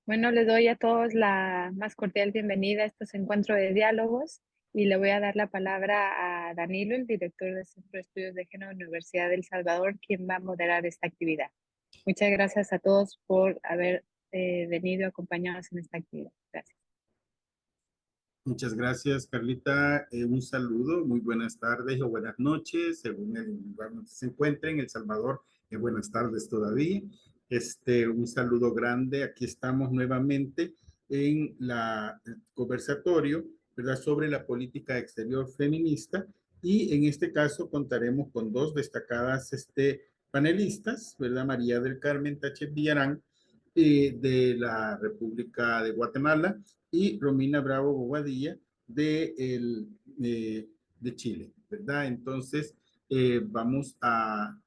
Bueno, les doy a todos la más cordial bienvenida a estos encuentros de diálogos y le voy a dar la palabra a Danilo, el director del Centro de Estudios de Género de la Universidad de El Salvador, quien va a moderar esta actividad. Muchas gracias a todos por haber venido a acompañarnos en esta actividad. Gracias. Muchas gracias, Carlita. Un saludo, muy buenas tardes o buenas noches, según el lugar donde se encuentre. En El Salvador, buenas tardes todavía. Un saludo grande. Aquí estamos nuevamente en el conversatorio, ¿verdad?, sobre la política exterior feminista. Y en este caso contaremos con dos destacadas panelistas, ¿verdad? María del Carmen Táchez Villarán, de la República de Guatemala, y Romina Bravo Bobadilla de Chile, ¿verdad? Entonces, vamos a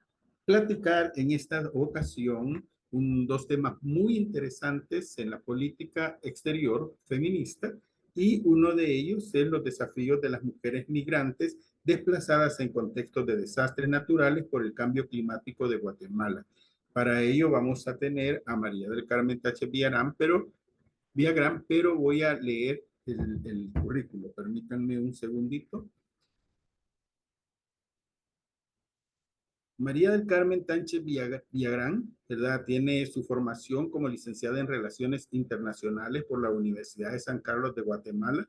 platicar en esta ocasión dos temas muy interesantes en la política exterior feminista, y uno de ellos es los desafíos de las mujeres migrantes desplazadas en contextos de desastres naturales por el cambio climático de Guatemala. Para ello vamos a tener a María del Carmen Táchez Villagrán, pero voy a leer el currículo. Permítanme un segundito. María del Carmen Tánchez Villagrán, ¿verdad?, tiene su formación como licenciada en Relaciones Internacionales por la Universidad de San Carlos de Guatemala.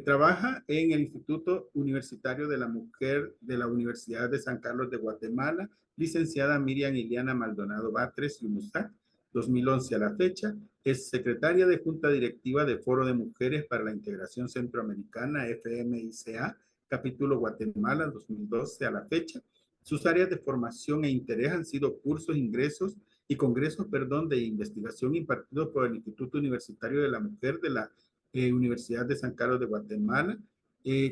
Trabaja en el Instituto Universitario de la Mujer de la Universidad de San Carlos de Guatemala, licenciada Miriam Iliana Maldonado Batres y UNUSAC, 2011 a la fecha. Es secretaria de Junta Directiva de Foro de Mujeres para la Integración Centroamericana, FMICA, capítulo Guatemala, 2012 a la fecha. Sus áreas de formación e interés han sido cursos, ingresos y congresos, de investigación impartidos por el Instituto Universitario de la Mujer de la Universidad de San Carlos de Guatemala,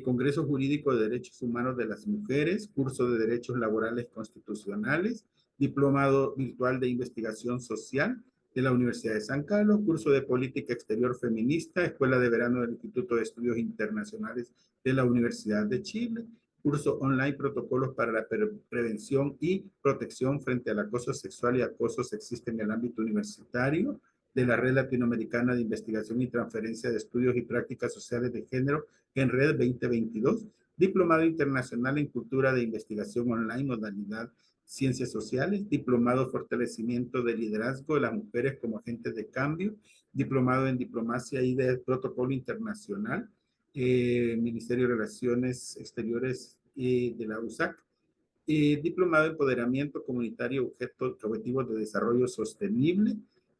Congreso Jurídico de Derechos Humanos de las Mujeres, curso de Derechos Laborales Constitucionales, Diplomado Virtual de Investigación Social de la Universidad de San Carlos, curso de Política Exterior Feminista, Escuela de Verano del Instituto de Estudios Internacionales de la Universidad de Chile, curso online Protocolos para la Prevención y Protección frente al acoso sexual y acoso sexista en el ámbito universitario, de la Red Latinoamericana de Investigación y Transferencia de Estudios y Prácticas Sociales de Género en Red 2022, Diplomado Internacional en Cultura de Investigación Online, modalidad Ciencias Sociales, Diplomado Fortalecimiento de Liderazgo de las Mujeres como Agentes de Cambio, Diplomado en Diplomacia y de Protocolo Internacional, Ministerio de Relaciones Exteriores de la USAC, Diplomado de Empoderamiento Comunitario Objetivos de Desarrollo Sostenible,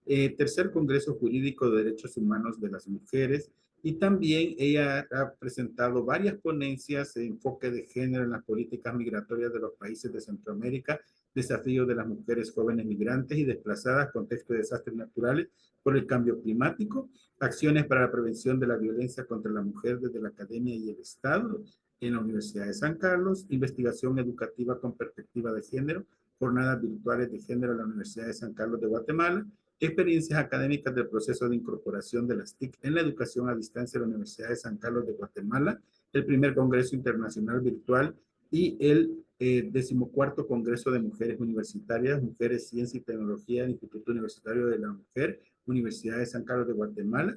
Tercer Congreso Jurídico de Derechos Humanos de las Mujeres, y también ella ha presentado varias ponencias de enfoque de género en las políticas migratorias de los países de Centroamérica, desafíos de las mujeres jóvenes migrantes y desplazadas, contexto de desastres naturales por el cambio climático, acciones para la prevención de la violencia contra la mujer desde la academia y el Estado en la Universidad de San Carlos, investigación educativa con perspectiva de género, jornadas virtuales de género en la Universidad de San Carlos de Guatemala, experiencias académicas del proceso de incorporación de las TIC en la educación a distancia de la Universidad de San Carlos de Guatemala, el primer Congreso Internacional Virtual y el 14º Congreso de Mujeres Universitarias, Mujeres, Ciencia y Tecnología del Instituto Universitario de la Mujer, Universidad de San Carlos de Guatemala,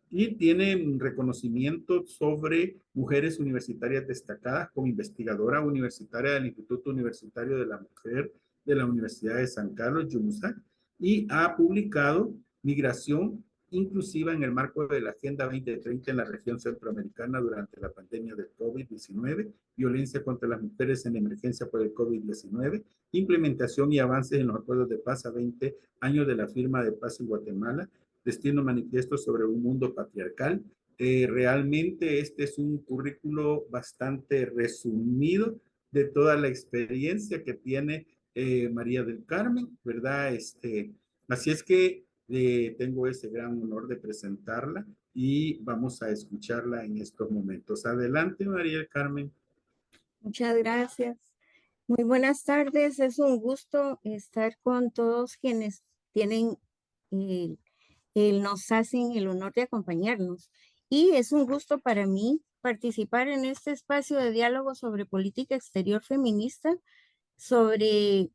y tiene un reconocimiento sobre mujeres universitarias destacadas como investigadora universitaria del Instituto Universitario de la Mujer de la Universidad de San Carlos, YUMUSAC, y ha publicado Migración Inclusiva en el marco de la Agenda 2030 en la región centroamericana durante la pandemia del COVID-19, violencia contra las mujeres en emergencia por el COVID-19, implementación y avances en los acuerdos de paz a 20 años de la firma de paz en Guatemala, Destino Manifiesto sobre un mundo patriarcal. Realmente este es un currículo bastante resumido de toda la experiencia que tiene María del Carmen, ¿verdad? Así es que tengo ese gran honor de presentarla y vamos a escucharla en estos momentos. Adelante, María del Carmen. Muchas gracias. Muy buenas tardes. Es un gusto estar con todos quienes tienen, eh, nos hacen el honor de acompañarnos. Y es un gusto para mí participar en este espacio de diálogo sobre política exterior feminista, sobre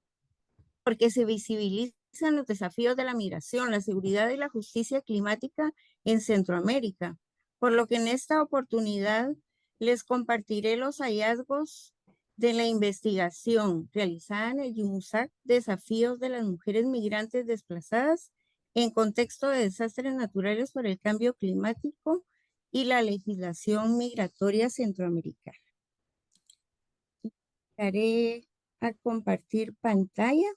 porque se visibiliza los desafíos de la migración, la seguridad y la justicia climática en Centroamérica, por lo que en esta oportunidad les compartiré los hallazgos de la investigación realizada en el YUMUSAC, desafíos de las mujeres migrantes desplazadas en contexto de desastres naturales por el cambio climático y la legislación migratoria centroamericana. Daré a compartir pantalla.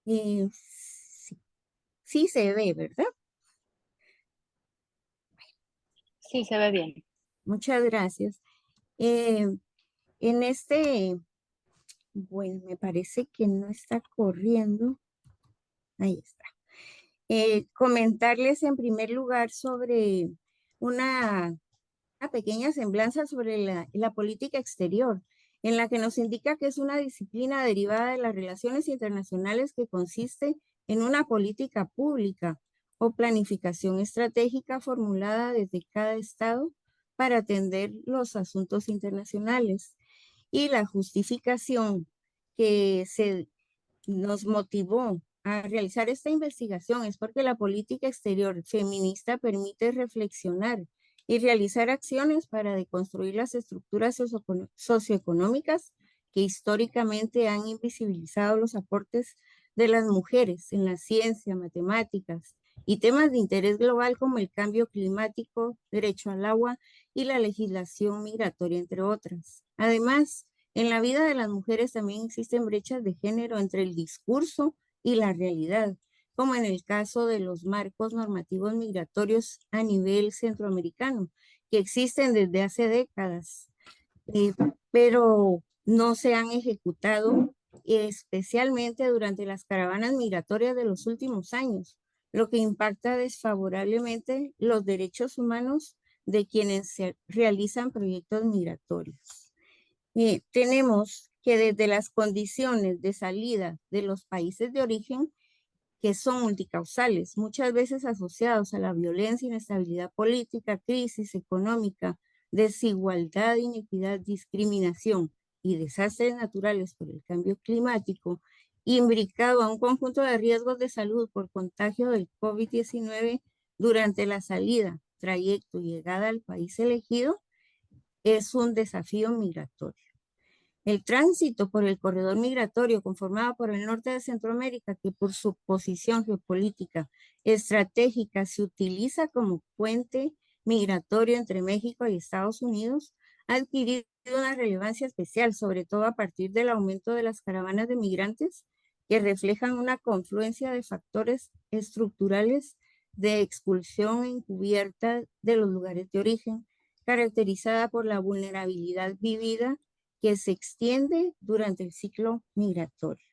Sí, sí se ve, ¿verdad? Sí, se ve bien. Muchas gracias. En este, bueno, me parece que no está corriendo. Ahí está. Comentarles en primer lugar sobre una pequeña semblanza sobre la política exterior, en la que nos indica que es una disciplina derivada de las relaciones internacionales que consiste en una política pública o planificación estratégica formulada desde cada estado para atender los asuntos internacionales. Y la justificación que nos motivó a realizar esta investigación es porque la política exterior feminista permite reflexionar y realizar acciones para deconstruir las estructuras socioeconómicas que históricamente han invisibilizado los aportes de las mujeres en la ciencia, matemáticas y temas de interés global como el cambio climático, derecho al agua y la legislación migratoria, entre otras. Además, en la vida de las mujeres también existen brechas de género entre el discurso y la realidad, como en el caso de los marcos normativos migratorios a nivel centroamericano, que existen desde hace décadas, pero no se han ejecutado, especialmente durante las caravanas migratorias de los últimos años, lo que impacta desfavorablemente los derechos humanos de quienes se realizan proyectos migratorios. Tenemos que desde las condiciones de salida de los países de origen, que son multicausales, muchas veces asociados a la violencia, inestabilidad política, crisis económica, desigualdad, inequidad, discriminación y desastres naturales por el cambio climático, imbricado a un conjunto de riesgos de salud por contagio del COVID-19 durante la salida, trayecto y llegada al país elegido, es un desafío migratorio. El tránsito por el corredor migratorio conformado por el norte de Centroamérica, que por su posición geopolítica estratégica se utiliza como puente migratorio entre México y Estados Unidos, ha adquirido una relevancia especial, sobre todo a partir del aumento de las caravanas de migrantes que reflejan una confluencia de factores estructurales de expulsión encubierta de los lugares de origen, caracterizada por la vulnerabilidad vivida que se extiende durante el ciclo migratorio.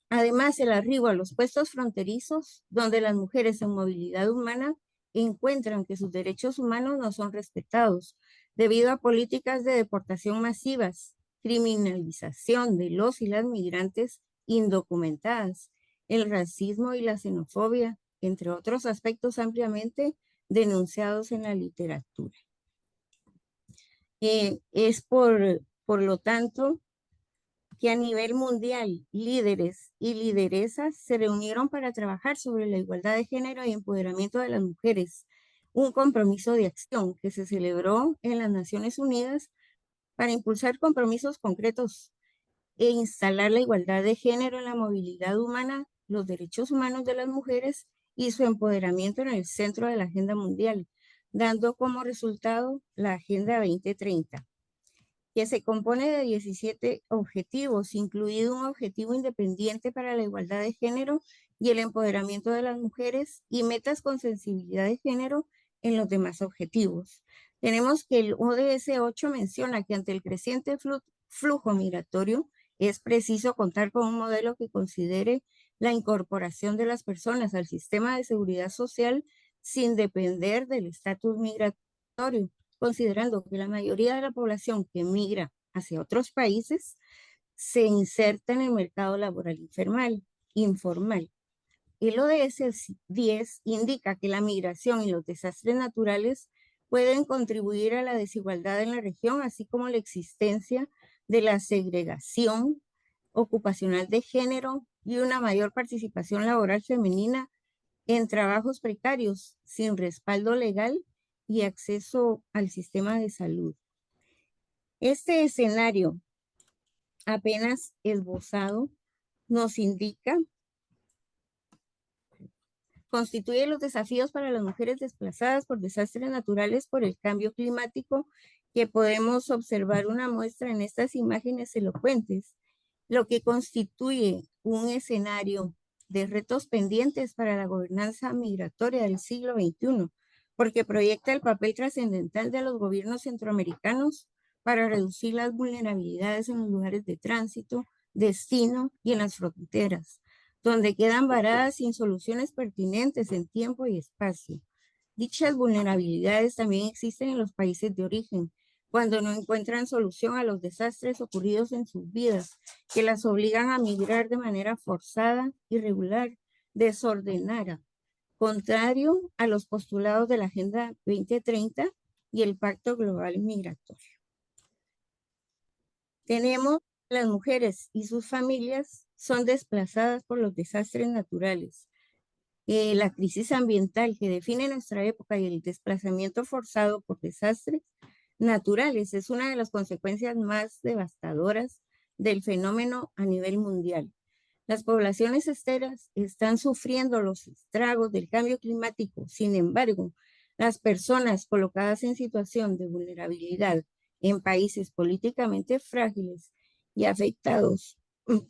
Además, el arribo a los puestos fronterizos, donde las mujeres en movilidad humana encuentran que sus derechos humanos no son respetados, debido a políticas de deportación masivas, criminalización de los y las migrantes indocumentadas, el racismo y la xenofobia, entre otros aspectos ampliamente denunciados en la literatura. Es por lo tanto, que a nivel mundial líderes y lideresas se reunieron para trabajar sobre la igualdad de género y empoderamiento de las mujeres, un compromiso de acción que se celebró en las Naciones Unidas para impulsar compromisos concretos e instalar la igualdad de género en la movilidad humana, los derechos humanos de las mujeres y su empoderamiento en el centro de la agenda mundial, dando como resultado la Agenda 2030. Que se compone de 17 objetivos, incluido un objetivo independiente para la igualdad de género y el empoderamiento de las mujeres y metas con sensibilidad de género en los demás objetivos. Tenemos que el ODS 8 menciona que ante el creciente flujo migratorio es preciso contar con un modelo que considere la incorporación de las personas al sistema de seguridad social sin depender del estatus migratorio, considerando que la mayoría de la población que migra hacia otros países se inserta en el mercado laboral informal. El ODS 10 indica que la migración y los desastres naturales pueden contribuir a la desigualdad en la región, así como la existencia de la segregación ocupacional de género y una mayor participación laboral femenina en trabajos precarios, sin respaldo legal y acceso al sistema de salud. Este escenario apenas esbozado nos indica, constituye los desafíos para las mujeres desplazadas por desastres naturales por el cambio climático, que podemos observar una muestra en estas imágenes elocuentes, lo que constituye un escenario de retos pendientes para la gobernanza migratoria del siglo XXI, porque proyecta el papel trascendental de los gobiernos centroamericanos para reducir las vulnerabilidades en los lugares de tránsito, destino y en las fronteras, donde quedan varadas sin soluciones pertinentes en tiempo y espacio. Dichas vulnerabilidades también existen en los países de origen, cuando no encuentran solución a los desastres ocurridos en sus vidas, que las obligan a migrar de manera forzada, irregular, desordenada, contrario a los postulados de la Agenda 2030 y el Pacto Global Migratorio. Tenemos las mujeres y sus familias son desplazadas por los desastres naturales. La crisis ambiental que define nuestra época y el desplazamiento forzado por desastres naturales es una de las consecuencias más devastadoras del fenómeno a nivel mundial. Las poblaciones esteras están sufriendo los estragos del cambio climático. Sin embargo, las personas colocadas en situación de vulnerabilidad en países políticamente frágiles y afectados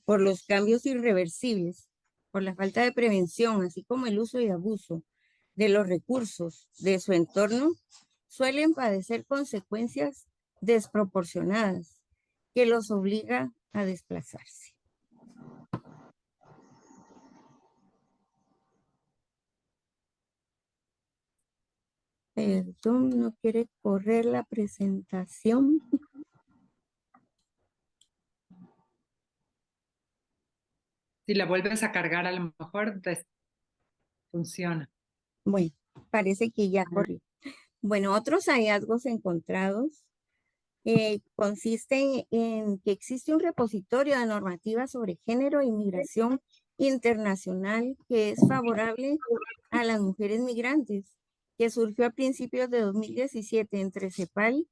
por los cambios irreversibles, por la falta de prevención, así como el uso y abuso de los recursos de su entorno, suelen padecer consecuencias desproporcionadas que los obliga a desplazarse. Perdón, no quiere correr la presentación. Si la vuelves a cargar, a lo mejor funciona. Bueno, parece que ya corrió. Bueno, otros hallazgos encontrados consisten en que existe un repositorio de normativas sobre género y migración internacional que es favorable a las mujeres migrantes, que surgió a principios de 2017 entre CEPAL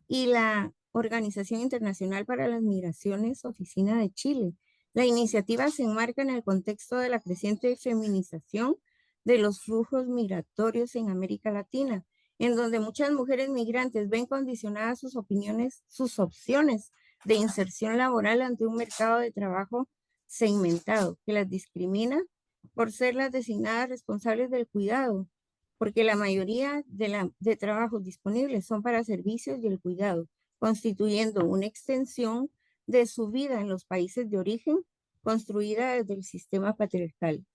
y la Organización Internacional para las Migraciones, Oficina de Chile. La iniciativa se enmarca en el contexto de la creciente feminización de los flujos migratorios en América Latina, en donde muchas mujeres migrantes ven condicionadas sus opciones de inserción laboral ante un mercado de trabajo segmentado que las discrimina por ser las designadas responsables del cuidado, porque la mayoría de trabajos disponibles son para servicios y el cuidado, constituyendo una extensión de su vida en los países de origen construida desde el sistema patriarcal,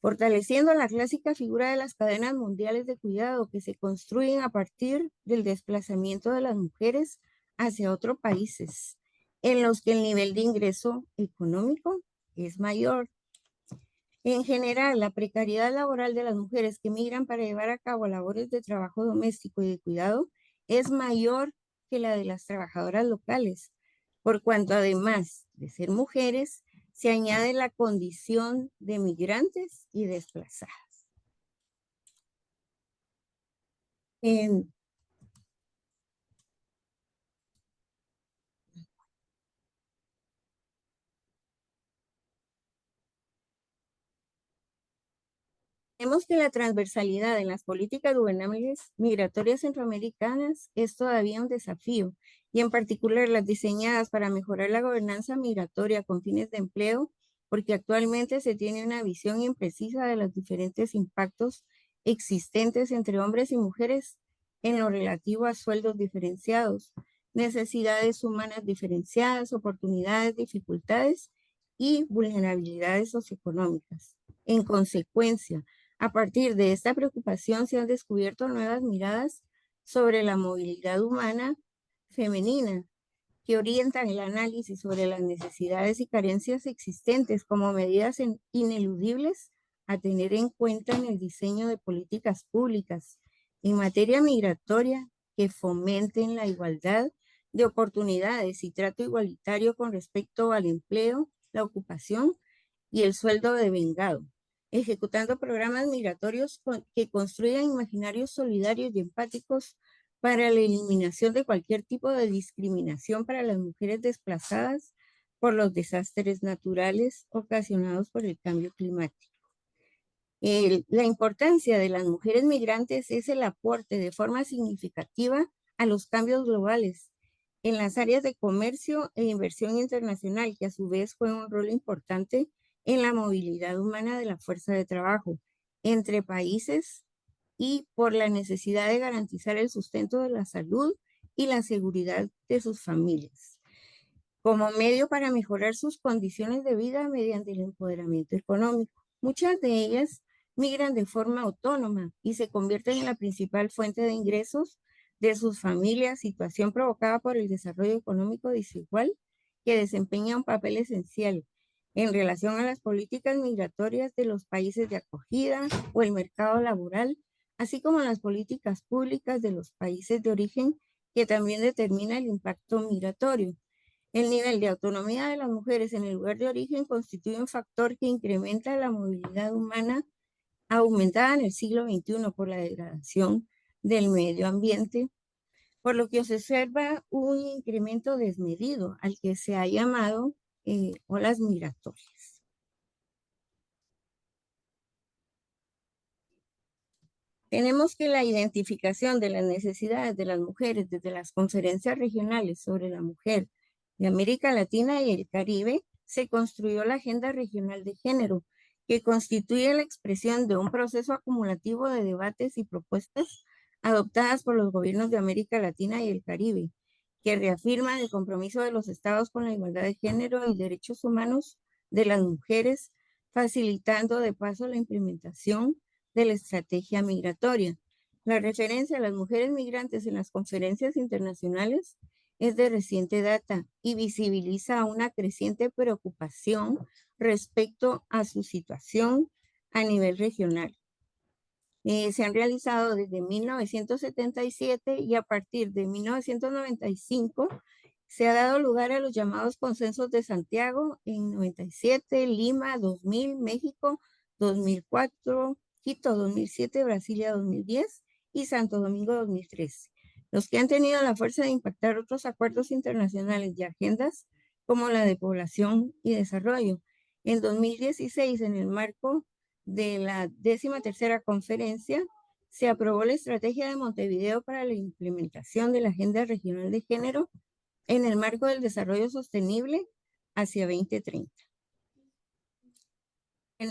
fortaleciendo la clásica figura de las cadenas mundiales de cuidado que se construyen a partir del desplazamiento de las mujeres hacia otros países, en los que el nivel de ingreso económico es mayor. En general, la precariedad laboral de las mujeres que migran para llevar a cabo labores de trabajo doméstico y de cuidado es mayor que la de las trabajadoras locales, por cuanto además de ser mujeres, se añade la condición de migrantes y desplazadas. Vemos que la transversalidad en las políticas gubernamentales migratorias centroamericanas es todavía un desafío, y en particular las diseñadas para mejorar la gobernanza migratoria con fines de empleo, porque actualmente se tiene una visión imprecisa de los diferentes impactos existentes entre hombres y mujeres en lo relativo a sueldos diferenciados, necesidades humanas diferenciadas, oportunidades, dificultades y vulnerabilidades socioeconómicas. En consecuencia, a partir de esta preocupación se han descubierto nuevas miradas sobre la movilidad humana femenina que orientan el análisis sobre las necesidades y carencias existentes como medidas ineludibles a tener en cuenta en el diseño de políticas públicas en materia migratoria que fomenten la igualdad de oportunidades y trato igualitario con respecto al empleo, la ocupación y el sueldo devengado, ejecutando programas migratorios que construyan imaginarios solidarios y empáticos para la eliminación de cualquier tipo de discriminación para las mujeres desplazadas por los desastres naturales ocasionados por el cambio climático. La importancia de las mujeres migrantes es el aporte de forma significativa a los cambios globales en las áreas de comercio e inversión internacional, que a su vez juegan un rol importante en la movilidad humana de la fuerza de trabajo entre países y por la necesidad de garantizar el sustento de la salud y la seguridad de sus familias, como medio para mejorar sus condiciones de vida mediante el empoderamiento económico. Muchas de ellas migran de forma autónoma y se convierten en la principal fuente de ingresos de sus familias, situación provocada por el desarrollo económico desigual que desempeña un papel esencial en relación a las políticas migratorias de los países de acogida o el mercado laboral, así como las políticas públicas de los países de origen, que también determina el impacto migratorio. El nivel de autonomía de las mujeres en el lugar de origen constituye un factor que incrementa la movilidad humana aumentada en el siglo XXI por la degradación del medio ambiente, por lo que se observa un incremento desmedido al que se ha llamado olas migratorias. Tenemos que la identificación de las necesidades de las mujeres desde las conferencias regionales sobre la mujer de América Latina y el Caribe, se construyó la Agenda Regional de Género, que constituye la expresión de un proceso acumulativo de debates y propuestas adoptadas por los gobiernos de América Latina y el Caribe, que reafirman el compromiso de los estados con la igualdad de género y derechos humanos de las mujeres, facilitando de paso la implementación de la estrategia migratoria. La referencia a las mujeres migrantes en las conferencias internacionales es de reciente data y visibiliza una creciente preocupación respecto a su situación a nivel regional. Se han realizado desde 1977 y a partir de 1995 se ha dado lugar a los llamados consensos de Santiago en 97, Lima 2000, México 2004, Quito 2007, Brasilia 2010 y Santo Domingo 2013, los que han tenido la fuerza de impactar otros acuerdos internacionales y agendas como la de población y desarrollo. En 2016, en el marco de la 13ª conferencia, se aprobó la estrategia de Montevideo para la implementación de la Agenda Regional de Género en el marco del desarrollo sostenible hacia 2030.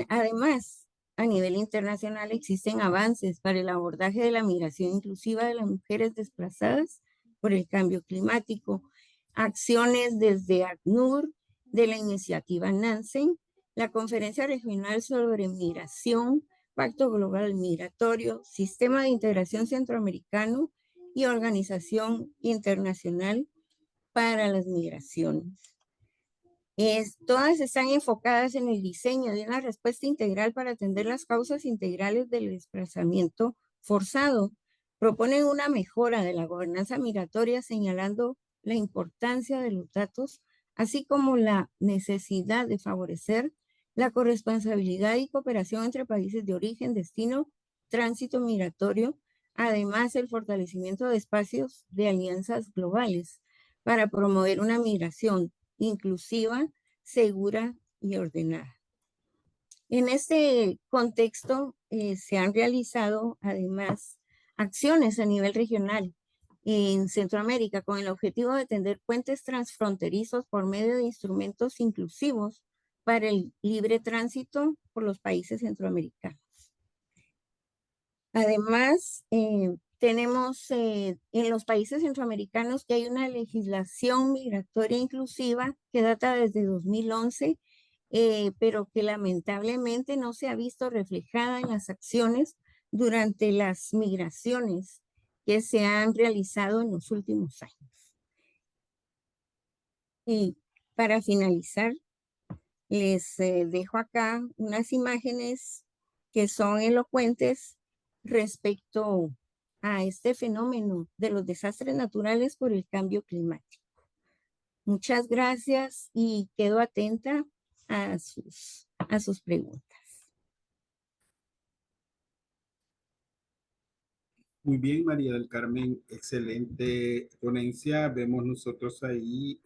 Además, a nivel internacional existen avances para el abordaje de la migración inclusiva de las mujeres desplazadas por el cambio climático, acciones desde ACNUR, de la iniciativa Nansen, la Conferencia Regional sobre Migración, Pacto Global Migratorio, Sistema de Integración Centroamericano y Organización Internacional para las Migraciones. Todas están enfocadas en el diseño de una respuesta integral para atender las causas integrales del desplazamiento forzado. Proponen una mejora de la gobernanza migratoria, señalando la importancia de los datos, así como la necesidad de favorecer la corresponsabilidad y cooperación entre países de origen, destino, tránsito migratorio, además el fortalecimiento de espacios de alianzas globales para promover una migración inclusiva, segura y ordenada. En este contexto se han realizado además acciones a nivel regional en Centroamérica con el objetivo de tender puentes transfronterizos por medio de instrumentos inclusivos para el libre tránsito por los países centroamericanos. Además, tenemos en los países centroamericanos que hay una legislación migratoria inclusiva que data desde 2011, pero que lamentablemente no se ha visto reflejada en las acciones durante las migraciones que se han realizado en los últimos años. Y para finalizar, les dejo acá unas imágenes que son elocuentes respecto a este fenómeno de los desastres naturales por el cambio climático. Muchas gracias y quedo atenta a sus preguntas. Muy bien, María del Carmen, excelente ponencia. Vemos nosotros ahí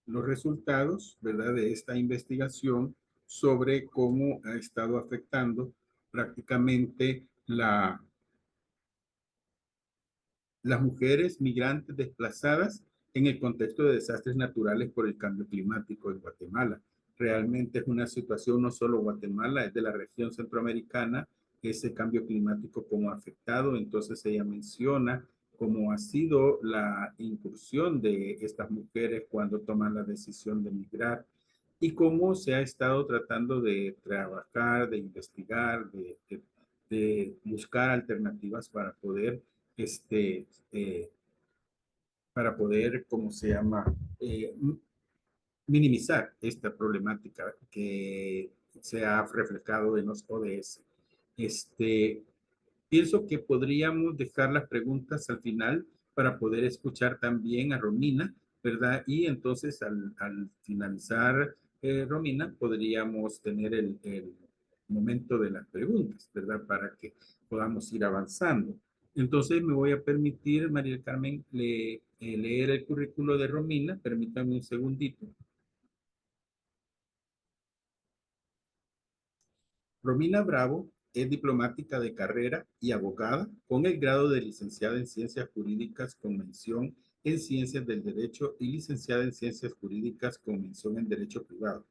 los resultados, ¿verdad?, de esta investigación sobre cómo ha estado afectando prácticamente las mujeres migrantes desplazadas en el contexto de desastres naturales por el cambio climático en Guatemala. Realmente es una situación no solo Guatemala, es de la región centroamericana, ese cambio climático como ha afectado. Entonces ella menciona cómo ha sido la incursión de estas mujeres cuando toman la decisión de migrar y cómo se ha estado tratando de trabajar, de investigar, de buscar alternativas este, eh, para poder, ¿cómo se llama? Minimizar esta problemática que se ha reflejado en los ODS. Pienso que podríamos dejar las preguntas al final para poder escuchar también a Romina, ¿verdad? Y entonces al finalizar, Romina, podríamos tener el momento de las preguntas, ¿verdad? Para que podamos ir avanzando. Entonces me voy a permitir, María del Carmen, leer el currículo de Romina. Permítame un segundito. Romina Bravo es diplomática de carrera y abogada con el grado de licenciada en Ciencias Jurídicas con mención en Ciencias del Derecho y licenciada en Ciencias Jurídicas con mención en Derecho Privado.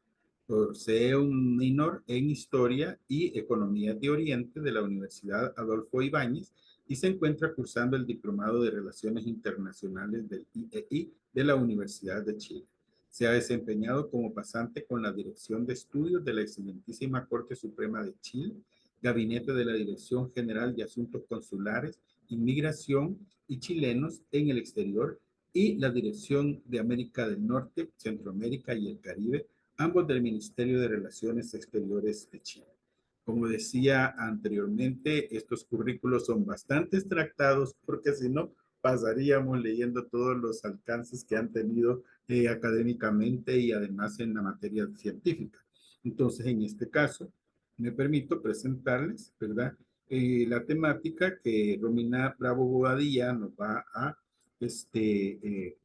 Posee un minor en Historia y Economía de Oriente de la Universidad Adolfo Ibáñez y se encuentra cursando el Diplomado de Relaciones Internacionales del IEI de la Universidad de Chile. Se ha desempeñado como pasante con la Dirección de Estudios de la Excelentísima Corte Suprema de Chile, Gabinete de la Dirección General de Asuntos Consulares, Inmigración y Chilenos en el Exterior y la Dirección de América del Norte, Centroamérica y el Caribe, ambos del Ministerio de Relaciones Exteriores de Chile. Como decía anteriormente, estos currículos son bastante extractados porque si no, pasaríamos leyendo todos los alcances que han tenido académicamente y además en la materia científica. Entonces, en este caso, me permito presentarles, ¿verdad? La temática que Romina Bravo Bobadilla nos va a eh,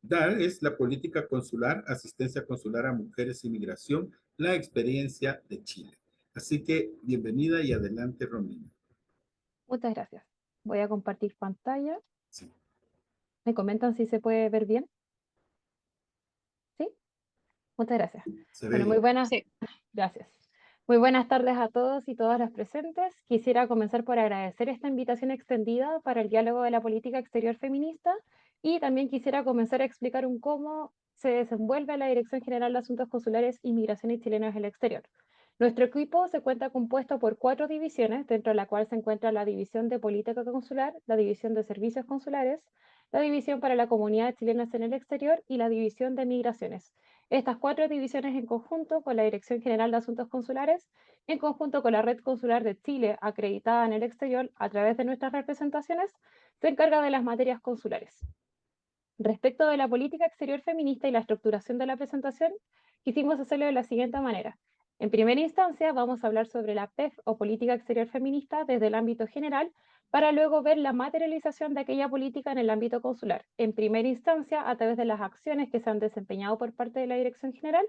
dar es la política consular, asistencia consular a mujeres y migración, la experiencia de Chile. Así que bienvenida y adelante, Romina. Muchas gracias. Voy a compartir pantalla. Sí. ¿Me comentan si se puede ver bien? ¿Sí? Muchas gracias. Se ve Bueno, muy bien. buenas. Sí. Gracias. Muy buenas tardes a todos y todas las presentes. Quisiera comenzar por agradecer esta invitación extendida para el diálogo de la política exterior feminista y también quisiera comenzar a explicar cómo se desenvuelve la Dirección General de Asuntos Consulares y Migraciones Chilenas en el Exterior. Nuestro equipo se cuenta compuesto por 4 divisiones, dentro de la cual se encuentra la División de Política Consular, la División de Servicios Consulares, la División para la Comunidad Chilena en el Exterior y la División de Migraciones. Estas 4 divisiones en conjunto con la Dirección General de Asuntos Consulares, en conjunto con la Red Consular de Chile acreditada en el exterior a través de nuestras representaciones, se encarga de las materias consulares. Respecto de la política exterior feminista y la estructuración de la presentación, quisimos hacerlo de la siguiente manera. En primera instancia, vamos a hablar sobre la PEF o política exterior feminista desde el ámbito general, para luego ver la materialización de aquella política en el ámbito consular. En primera instancia, a través de las acciones que se han desempeñado por parte de la Dirección General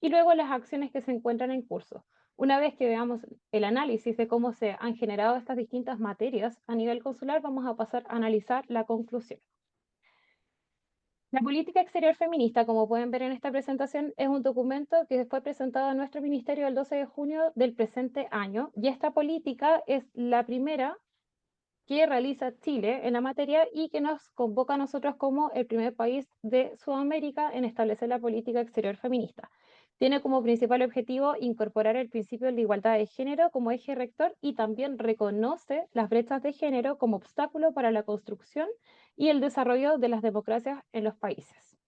y luego las acciones que se encuentran en curso. Una vez que veamos el análisis de cómo se han generado estas distintas materias a nivel consular, vamos a pasar a analizar la conclusión. La política exterior feminista, como pueden ver en esta presentación, es un documento que fue presentado a nuestro ministerio el 12 de junio del presente año, y esta política es la primera que realiza Chile en la materia y que nos convoca a nosotros como el primer país de Sudamérica en establecer la política exterior feminista. Tiene como principal objetivo incorporar el principio de la igualdad de género como eje rector y también reconoce las brechas de género como obstáculo para la construcción y el desarrollo de las democracias en los países.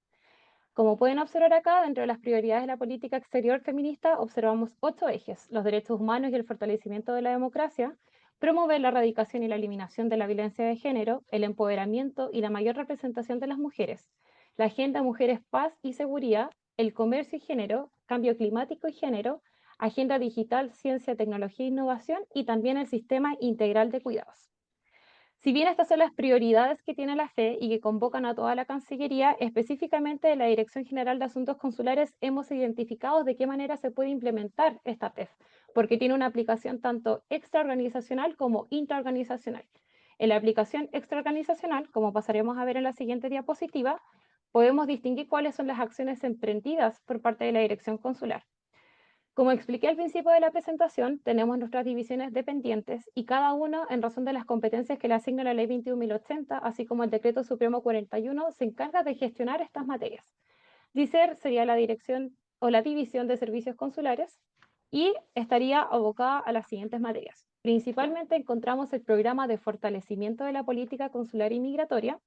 Como pueden observar acá, dentro de las prioridades de la política exterior feminista, observamos 8 ejes: los derechos humanos y el fortalecimiento de la democracia, promover la erradicación y la eliminación de la violencia de género, el empoderamiento y la mayor representación de las mujeres, la agenda Mujeres, Paz y Seguridad, el comercio y género, cambio climático y género, agenda digital, ciencia, tecnología e innovación y también el sistema integral de cuidados. Si bien estas son las prioridades que tiene la FE y que convocan a toda la Cancillería, específicamente de la Dirección General de Asuntos Consulares hemos identificado de qué manera se puede implementar esta TEF, porque tiene una aplicación tanto extraorganizacional como intraorganizacional. En la aplicación extraorganizacional, como pasaremos a ver en la siguiente diapositiva, podemos distinguir cuáles son las acciones emprendidas por parte de la Dirección Consular. Como expliqué al principio de la presentación, tenemos nuestras divisiones dependientes y cada uno, en razón de las competencias que le asigna la Ley 21.080, así como el Decreto Supremo 41, se encarga de gestionar estas materias. DICER sería la dirección o la división de servicios consulares y estaría abocada a las siguientes materias. Principalmente encontramos el programa de fortalecimiento de la política consular y migratoria,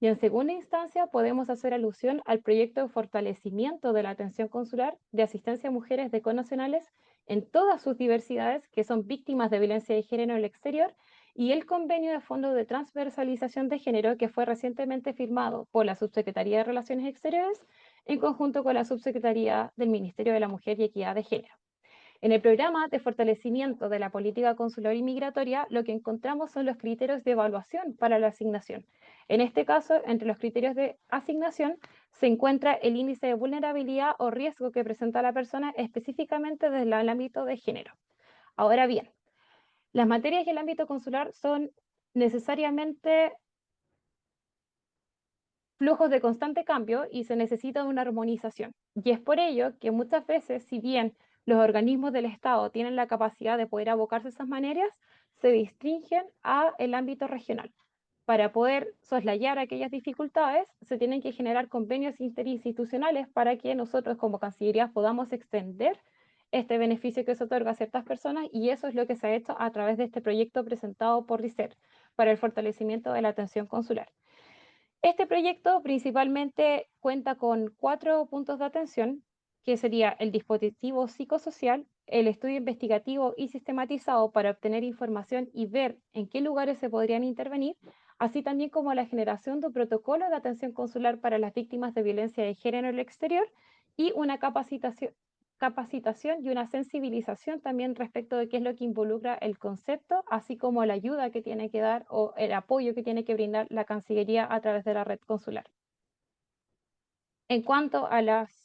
y en segunda instancia podemos hacer alusión al proyecto de fortalecimiento de la atención consular de asistencia a mujeres de connacionales en todas sus diversidades que son víctimas de violencia de género en el exterior, y el convenio de fondo de transversalización de género que fue recientemente firmado por la Subsecretaría de Relaciones Exteriores en conjunto con la Subsecretaría del Ministerio de la Mujer y Equidad de Género. En el programa de fortalecimiento de la política consular y migratoria, lo que encontramos son los criterios de evaluación para la asignación. En este caso, entre los criterios de asignación se encuentra el índice de vulnerabilidad o riesgo que presenta la persona específicamente desde el ámbito de género. Ahora bien, las materias y el ámbito consular son necesariamente flujos de constante cambio y se necesita una armonización. Y es por ello que muchas veces, si bien los organismos del Estado tienen la capacidad de poder abocarse a esas materias, se restringen al ámbito regional. Para poder soslayar aquellas dificultades, se tienen que generar convenios interinstitucionales para que nosotros como Cancillería podamos extender este beneficio que se otorga a ciertas personas, y eso es lo que se ha hecho a través de este proyecto presentado por DICER para el fortalecimiento de la atención consular. Este proyecto principalmente cuenta con 4 puntos de atención, que sería el dispositivo psicosocial, el estudio investigativo y sistematizado para obtener información y ver en qué lugares se podrían intervenir, así también como la generación de un protocolo de atención consular para las víctimas de violencia de género en el exterior y una capacitación y una sensibilización también respecto de qué es lo que involucra el concepto, así como la ayuda que tiene que dar o el apoyo que tiene que brindar la Cancillería a través de la red consular. En cuanto a las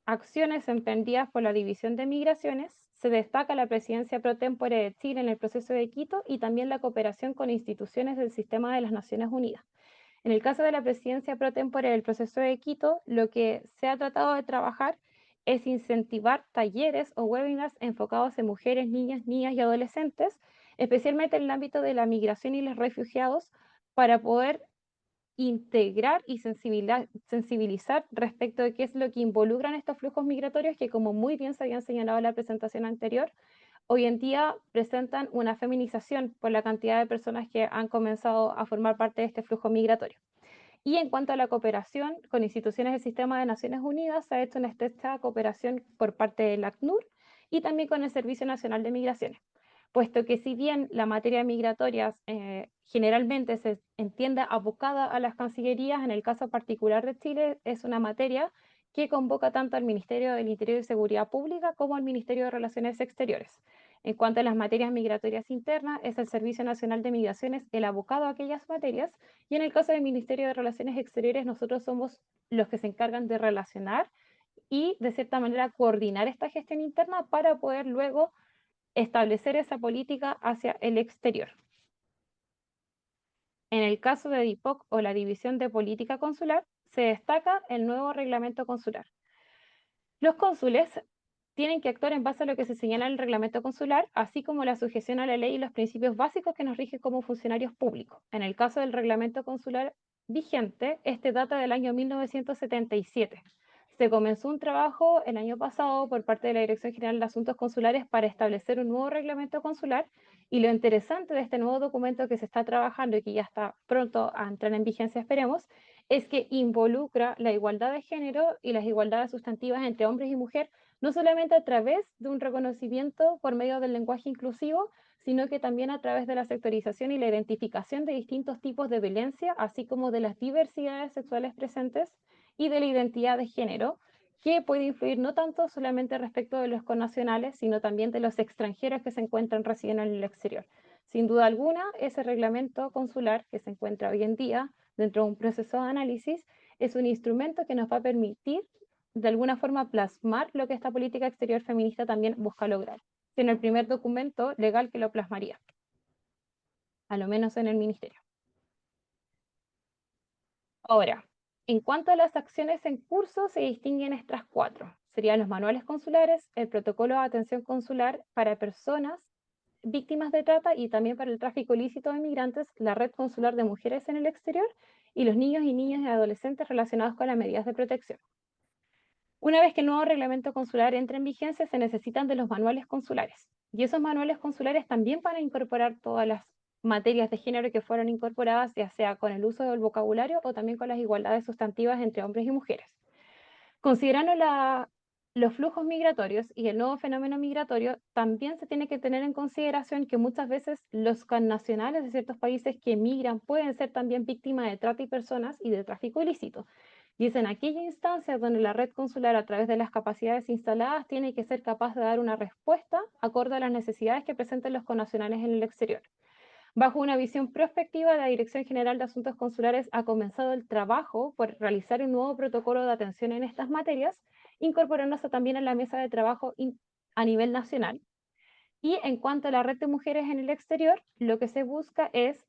acciones emprendidas por la División de Migraciones, se destaca la presidencia pro tempore de Chile en el proceso de Quito y también la cooperación con instituciones del sistema de las Naciones Unidas. En el caso de la presidencia pro tempore del proceso de Quito, lo que se ha tratado de trabajar es incentivar talleres o webinars enfocados en mujeres, niñas y adolescentes, especialmente en el ámbito de la migración y los refugiados, para poder integrar y sensibilizar respecto de qué es lo que involucran estos flujos migratorios que, como muy bien se habían señalado en la presentación anterior, hoy en día presentan una feminización por la cantidad de personas que han comenzado a formar parte de este flujo migratorio. Y en cuanto a la cooperación con instituciones del sistema de Naciones Unidas, se ha hecho una estrecha cooperación por parte del ACNUR y también con el Servicio Nacional de Migraciones, puesto que si bien la materia migratoria generalmente se entiende abocada a las cancillerías, en el caso particular de Chile es una materia que convoca tanto al Ministerio del Interior y Seguridad Pública como al Ministerio de Relaciones Exteriores. En cuanto a las materias migratorias internas, es el Servicio Nacional de Migraciones el abocado a aquellas materias, y en el caso del Ministerio de Relaciones Exteriores nosotros somos los que se encargan de relacionar y de cierta manera coordinar esta gestión interna para poder luego establecer esa política hacia el exterior. En el caso de DIPOC o la División de Política Consular, se destaca el nuevo reglamento consular. Los cónsules tienen que actuar en base a lo que se señala en el reglamento consular, así como la sujeción a la ley y los principios básicos que nos rigen como funcionarios públicos. En el caso del reglamento consular vigente, este data del año 1977. Se comenzó un trabajo el año pasado por parte de la Dirección General de Asuntos Consulares para establecer un nuevo reglamento consular, y lo interesante de este nuevo documento que se está trabajando y que ya está pronto a entrar en vigencia, esperemos, es que involucra la igualdad de género y las igualdades sustantivas entre hombres y mujeres, no solamente a través de un reconocimiento por medio del lenguaje inclusivo, sino que también a través de la sectorización y la identificación de distintos tipos de violencia, así como de las diversidades sexuales presentes y de la identidad de género, que puede influir no tanto solamente respecto de los connacionales, sino también de los extranjeros que se encuentran residiendo en el exterior. Sin duda alguna, ese reglamento consular que se encuentra hoy en día dentro de un proceso de análisis es un instrumento que nos va a permitir de alguna forma plasmar lo que esta política exterior feminista también busca lograr, siendo el primer documento legal que lo plasmaría, a lo menos en el ministerio. Ahora, en cuanto a las acciones en curso, se distinguen estas cuatro. Serían los manuales consulares, el protocolo de atención consular para personas víctimas de trata y también para el tráfico ilícito de migrantes, la red consular de mujeres en el exterior y los niños y niñas y adolescentes relacionados con las medidas de protección. Una vez que el nuevo reglamento consular entre en vigencia, se necesitan de los manuales consulares. Y esos manuales consulares también van a incorporar todas las materias de género que fueron incorporadas, ya sea con el uso del vocabulario o también con las igualdades sustantivas entre hombres y mujeres. Considerando los flujos migratorios y el nuevo fenómeno migratorio, también se tiene que tener en consideración que muchas veces los connacionales de ciertos países que migran pueden ser también víctimas de trata de personas y de tráfico ilícito. Y es en aquella instancia donde la red consular, a través de las capacidades instaladas, tiene que ser capaz de dar una respuesta acorde a las necesidades que presenten los connacionales en el exterior. Bajo una visión prospectiva, la Dirección General de Asuntos Consulares ha comenzado el trabajo por realizar un nuevo protocolo de atención en estas materias, incorporándose también a la mesa de trabajo a nivel nacional. Y en cuanto a la red de mujeres en el exterior, lo que se busca es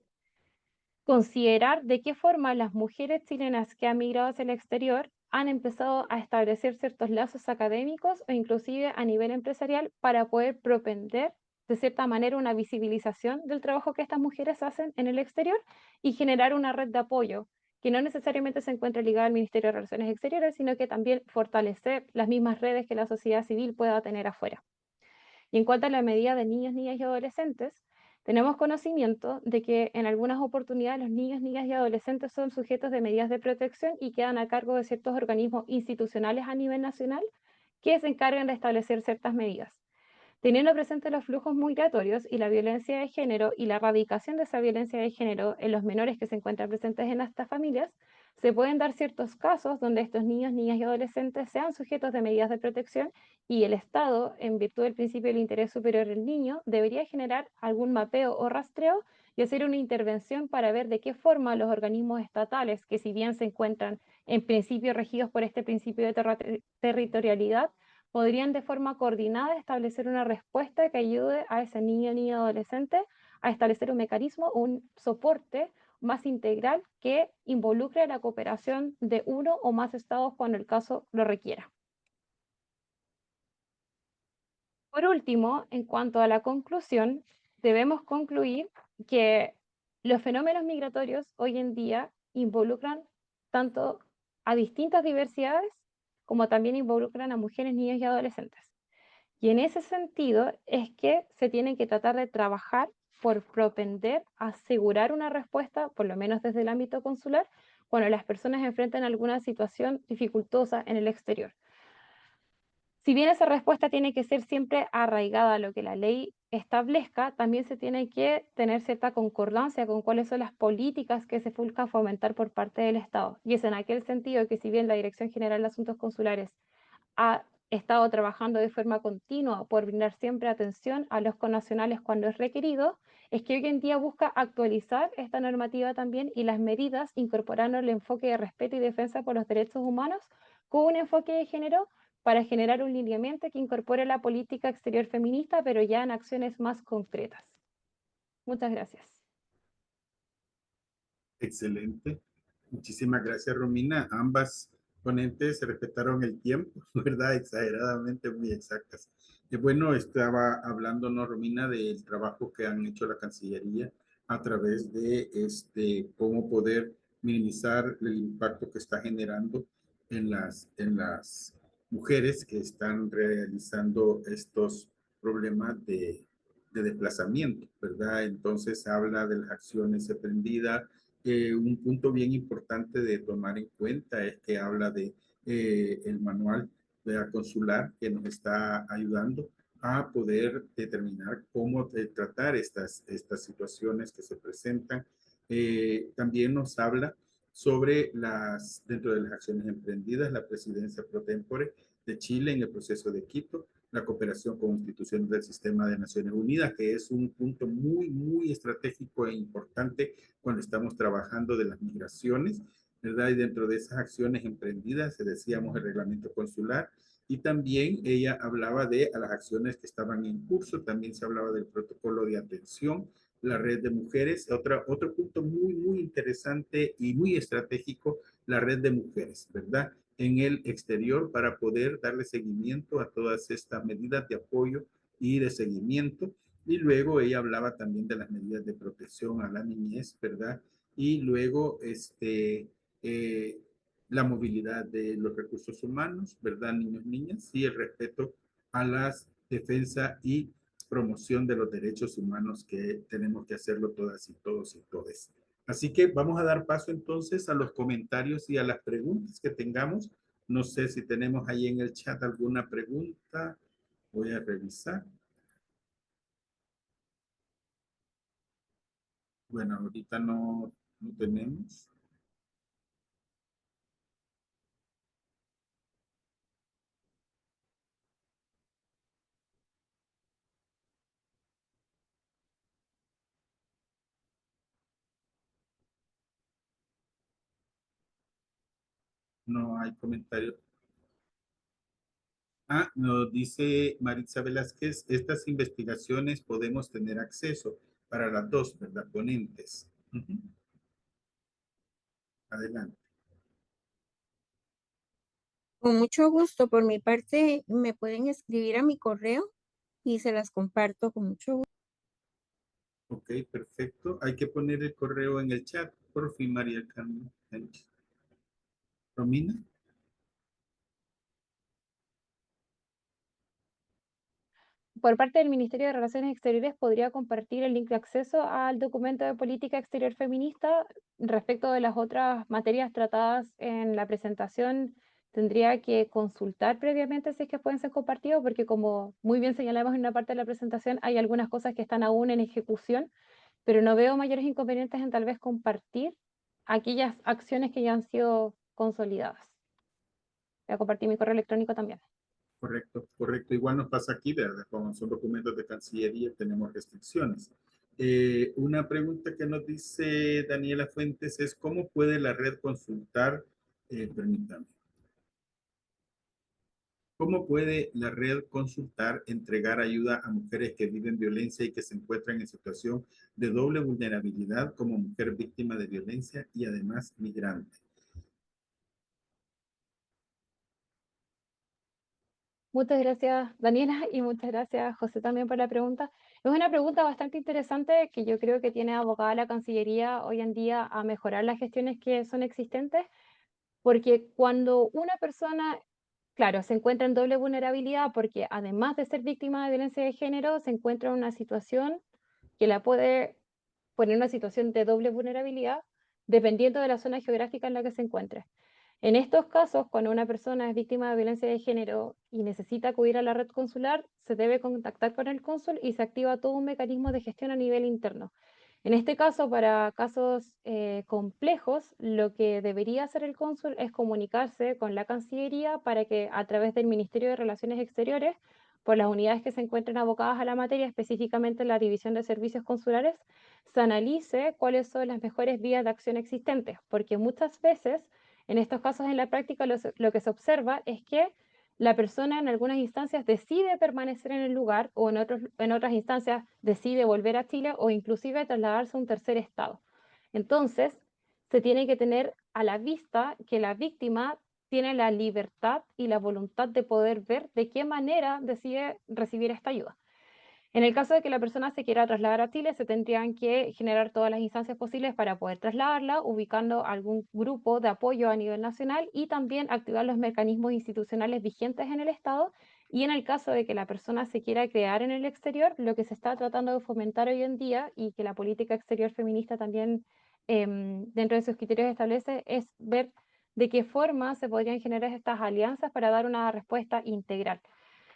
considerar de qué forma las mujeres chilenas que han migrado hacia el exterior han empezado a establecer ciertos lazos académicos o inclusive a nivel empresarial para poder propender de cierta manera una visibilización del trabajo que estas mujeres hacen en el exterior y generar una red de apoyo que no necesariamente se encuentre ligada al Ministerio de Relaciones Exteriores, sino que también fortalecer las mismas redes que la sociedad civil pueda tener afuera. Y en cuanto a la medida de niños, niñas y adolescentes, tenemos conocimiento de que en algunas oportunidades los niños, niñas y adolescentes son sujetos de medidas de protección y quedan a cargo de ciertos organismos institucionales a nivel nacional que se encargan de establecer ciertas medidas. Teniendo presentes los flujos migratorios y la violencia de género y la erradicación de esa violencia de género en los menores que se encuentran presentes en estas familias, se pueden dar ciertos casos donde estos niños, niñas y adolescentes sean sujetos de medidas de protección y el Estado, en virtud del principio del interés superior del niño, debería generar algún mapeo o rastreo y hacer una intervención para ver de qué forma los organismos estatales, que si bien se encuentran en principio regidos por este principio de territorialidad, podrían de forma coordinada establecer una respuesta que ayude a ese niño, niña, adolescente a establecer un mecanismo, un soporte más integral que involucre la cooperación de uno o más estados cuando el caso lo requiera. Por último, en cuanto a la conclusión, debemos concluir que los fenómenos migratorios hoy en día involucran tanto a distintas diversidades como también involucran a mujeres, niños y adolescentes. Y en ese sentido es que se tiene que tratar de trabajar por propender a asegurar una respuesta, por lo menos desde el ámbito consular, cuando las personas enfrentan alguna situación dificultosa en el exterior. Si bien esa respuesta tiene que ser siempre arraigada a lo que la ley establezca, también se tiene que tener cierta concordancia con cuáles son las políticas que se buscan fomentar por parte del Estado. Y es en aquel sentido que si bien la Dirección General de Asuntos Consulares ha estado trabajando de forma continua por brindar siempre atención a los connacionales cuando es requerido, es que hoy en día busca actualizar esta normativa también y las medidas incorporando el enfoque de respeto y defensa por los derechos humanos con un enfoque de género para generar un lineamiento que incorpore la política exterior feminista, pero ya en acciones más concretas. Muchas gracias. Excelente. Muchísimas gracias, Romina. Ambas ponentes respetaron el tiempo, ¿verdad? Exageradamente muy exactas. Bueno, estaba hablándonos, Romina, del trabajo que han hecho la Cancillería a través de cómo poder minimizar el impacto que está generando en las mujeres que están realizando estos problemas de desplazamiento, ¿verdad? Entonces habla de las acciones emprendidas Un punto bien importante de tomar en cuenta es que habla de el manual de consular que nos está ayudando a poder determinar cómo tratar estas situaciones que se presentan. También nos habla sobre dentro de las acciones emprendidas, la presidencia pro tempore de Chile en el proceso de Quito, la cooperación con instituciones del sistema de Naciones Unidas, que es un punto muy, muy estratégico e importante cuando estamos trabajando de las migraciones, ¿verdad? Y dentro de esas acciones emprendidas, decíamos el reglamento consular, y también ella hablaba de las acciones que estaban en curso, también se hablaba del protocolo de atención, la red de mujeres, otro punto muy, muy interesante y muy estratégico, la red de mujeres, ¿verdad? En el exterior para poder darle seguimiento a todas estas medidas de apoyo y de seguimiento. Y luego ella hablaba también de las medidas de protección a la niñez, ¿verdad? Y luego eh, la movilidad de los recursos humanos, ¿verdad? Niños, niñas, y el respeto a la defensa y promoción de los derechos humanos que tenemos que hacerlo todas y todos y todes. Así que vamos a dar paso entonces a los comentarios y a las preguntas que tengamos. No sé si tenemos ahí en el chat alguna pregunta. Voy a revisar. Bueno, ahorita no tenemos. No hay comentarios. Nos dice Maritza Velázquez, estas investigaciones podemos tener acceso para las dos, ¿verdad? Ponentes. Ujú. Adelante. Con mucho gusto, por mi parte, me pueden escribir a mi correo y se las comparto con mucho gusto. Ok, perfecto. Hay que poner el correo en el chat, por fin, María Carmen. Romina. Por parte del Ministerio de Relaciones Exteriores, podría compartir el link de acceso al documento de política exterior feminista. Respecto de las otras materias tratadas en la presentación, tendría que consultar previamente si es que pueden ser compartidos, porque como muy bien señalamos en una parte de la presentación, hay algunas cosas que están aún en ejecución, pero no veo mayores inconvenientes en tal vez compartir aquellas acciones que ya han sido consolidadas. Voy a compartir mi correo electrónico también. Correcto, correcto. Igual nos pasa aquí, ¿verdad? Como son documentos de Cancillería, tenemos restricciones. Una pregunta que nos dice Daniela Fuentes es, ¿cómo puede la red consultar, permítame, cómo puede la red consultar, entregar ayuda a mujeres que viven violencia y que se encuentran en situación de doble vulnerabilidad como mujer víctima de violencia y además migrante? Muchas gracias, Daniela, y muchas gracias, José, también por la pregunta. Es una pregunta bastante interesante que yo creo que tiene abocada la Cancillería hoy en día a mejorar las gestiones que son existentes, porque cuando una persona, claro, se encuentra en doble vulnerabilidad, porque además de ser víctima de violencia de género, se encuentra en una situación que la puede poner en una situación de doble vulnerabilidad, dependiendo de la zona geográfica en la que se encuentre. En estos casos, cuando una persona es víctima de violencia de género y necesita acudir a la red consular, se debe contactar con el cónsul y se activa todo un mecanismo de gestión a nivel interno. En este caso, para casos complejos, lo que debería hacer el cónsul es comunicarse con la Cancillería para que a través del Ministerio de Relaciones Exteriores, por las unidades que se encuentren abocadas a la materia, específicamente la División de Servicios Consulares, se analice cuáles son las mejores vías de acción existentes, porque muchas veces en estos casos, en la práctica, lo que se observa es que la persona en algunas instancias decide permanecer en el lugar o en otras instancias decide volver a Chile o inclusive trasladarse a un tercer estado. Entonces, se tiene que tener a la vista que la víctima tiene la libertad y la voluntad de poder ver de qué manera decide recibir esta ayuda. En el caso de que la persona se quiera trasladar a Chile, se tendrían que generar todas las instancias posibles para poder trasladarla, ubicando algún grupo de apoyo a nivel nacional y también activar los mecanismos institucionales vigentes en el Estado. Y en el caso de que la persona se quiera crear en el exterior, lo que se está tratando de fomentar hoy en día y que la política exterior feminista también dentro de sus criterios establece es ver de qué forma se podrían generar estas alianzas para dar una respuesta integral.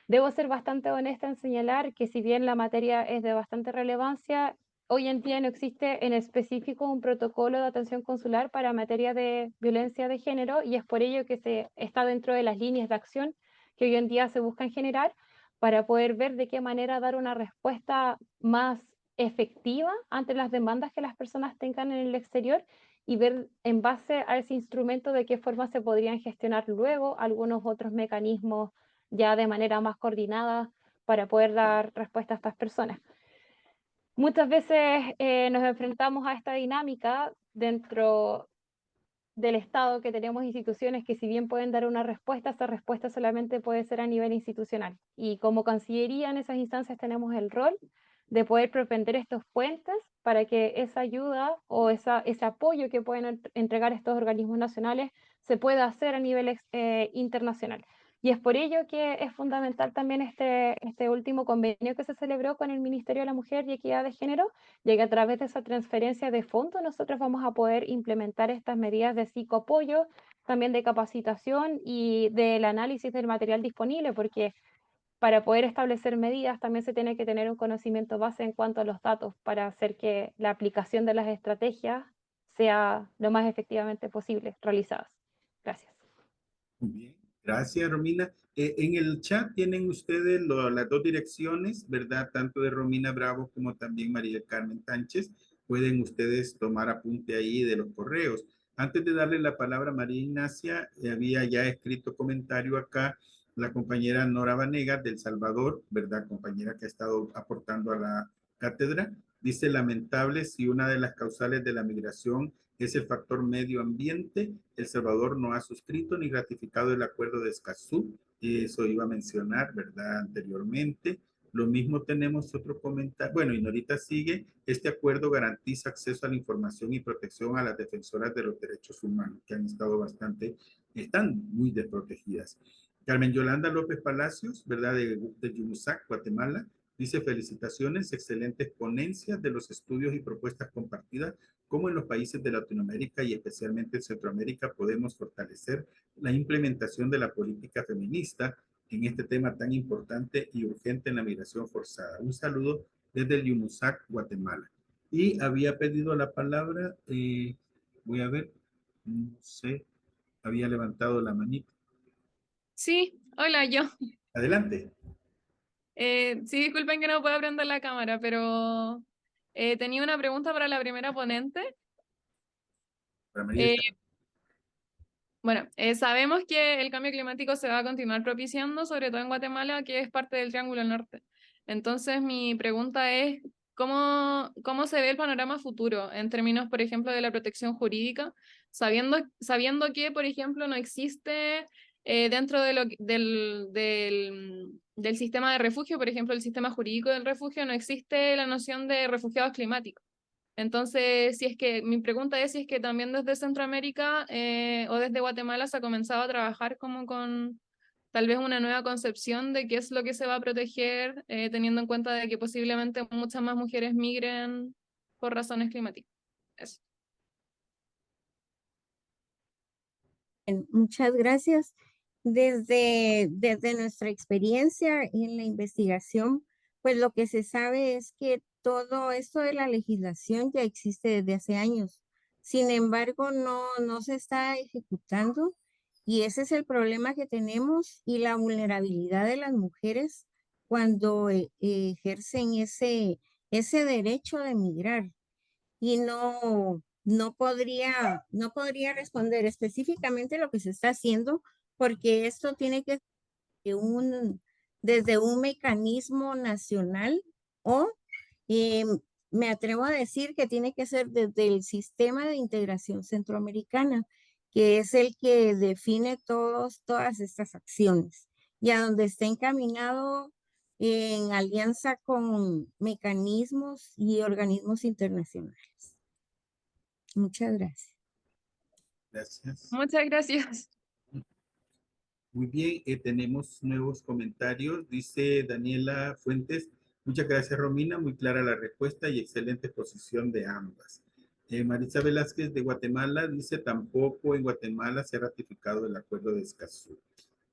Debo ser bastante honesta en señalar que si bien la materia es de bastante relevancia, hoy en día no existe en específico un protocolo de atención consular para materia de violencia de género y es por ello que se está dentro de las líneas de acción que hoy en día se buscan generar para poder ver de qué manera dar una respuesta más efectiva ante las demandas que las personas tengan en el exterior y ver en base a ese instrumento de qué forma se podrían gestionar luego algunos otros mecanismos ya de manera más coordinada para poder dar respuesta a estas personas. Muchas veces nos enfrentamos a esta dinámica dentro del Estado, que tenemos instituciones que si bien pueden dar una respuesta, esa respuesta solamente puede ser a nivel institucional. Y como Cancillería en esas instancias tenemos el rol de poder propender estos puentes para que esa ayuda o ese apoyo que pueden entregar estos organismos nacionales se pueda hacer a nivel internacional. Y es por ello que es fundamental también este último convenio que se celebró con el Ministerio de la Mujer y Equidad de Género, ya que a través de esa transferencia de fondos nosotros vamos a poder implementar estas medidas de psicoapoyo, también de capacitación y del análisis del material disponible, porque para poder establecer medidas también se tiene que tener un conocimiento base en cuanto a los datos para hacer que la aplicación de las estrategias sea lo más efectivamente posible realizadas. Gracias. Muy bien, gracias Romina. En el chat tienen ustedes las dos direcciones, ¿verdad? Tanto de Romina Bravo como también María del Carmen Sánchez. Pueden ustedes tomar apunte ahí de los correos. Antes de darle la palabra a María Ignacia, había ya escrito comentario acá la compañera Nora Vanegas del Salvador, ¿verdad? Compañera que ha estado aportando a la cátedra. Dice, lamentable si una de las causales de la migración es el factor medio ambiente. El Salvador no ha suscrito ni ratificado el acuerdo de Escazú. Eso iba a mencionar, ¿verdad? Anteriormente. Lo mismo tenemos otro comentario. Bueno, y Norita sigue. Este acuerdo garantiza acceso a la información y protección a las defensoras de los derechos humanos, que han estado están muy desprotegidas. Carmen Yolanda López Palacios, ¿verdad? De Yumusac, Guatemala. Dice, felicitaciones, excelentes ponencias de los estudios y propuestas compartidas, cómo en los países de Latinoamérica y especialmente en Centroamérica podemos fortalecer la implementación de la política feminista en este tema tan importante y urgente en la migración forzada. Un saludo desde el Yumusac, Guatemala. Y había pedido la palabra, voy a ver, no sé, había levantado la manita. Sí, hola, yo. Adelante. Sí, disculpen que no pueda prender la cámara, pero tenía una pregunta para la primera ponente. Para María. Bueno, sabemos que el cambio climático se va a continuar propiciando, sobre todo en Guatemala, que es parte del Triángulo Norte. Entonces, mi pregunta es, ¿cómo se ve el panorama futuro en términos, por ejemplo, de la protección jurídica, sabiendo que, por ejemplo, no existe dentro de del sistema de refugio, por ejemplo, el sistema jurídico del refugio, no existe la noción de refugiados climáticos? Entonces, si es que mi pregunta es si es que también desde Centroamérica o desde Guatemala se ha comenzado a trabajar como con tal vez una nueva concepción de qué es lo que se va a proteger, teniendo en cuenta de que posiblemente muchas más mujeres migren por razones climáticas. Eso. Muchas gracias. Desde nuestra experiencia en la investigación, pues lo que se sabe es que todo esto de la legislación ya existe desde hace años. Sin embargo, no se está ejecutando y ese es el problema que tenemos y la vulnerabilidad de las mujeres cuando ejercen ese derecho de emigrar y no podría responder específicamente lo que se está haciendo, porque esto tiene que ser desde un mecanismo nacional o eh, me atrevo a decir que tiene que ser desde el sistema de integración centroamericana, que es el que define todas estas acciones y a donde está encaminado en alianza con mecanismos y organismos internacionales. Muchas gracias. Gracias. Muchas gracias. Muy bien, tenemos nuevos comentarios. Dice Daniela Fuentes, muchas gracias Romina, muy clara la respuesta y excelente exposición de ambas. Marisa Velázquez de Guatemala dice, tampoco en Guatemala se ha ratificado el acuerdo de Escazú.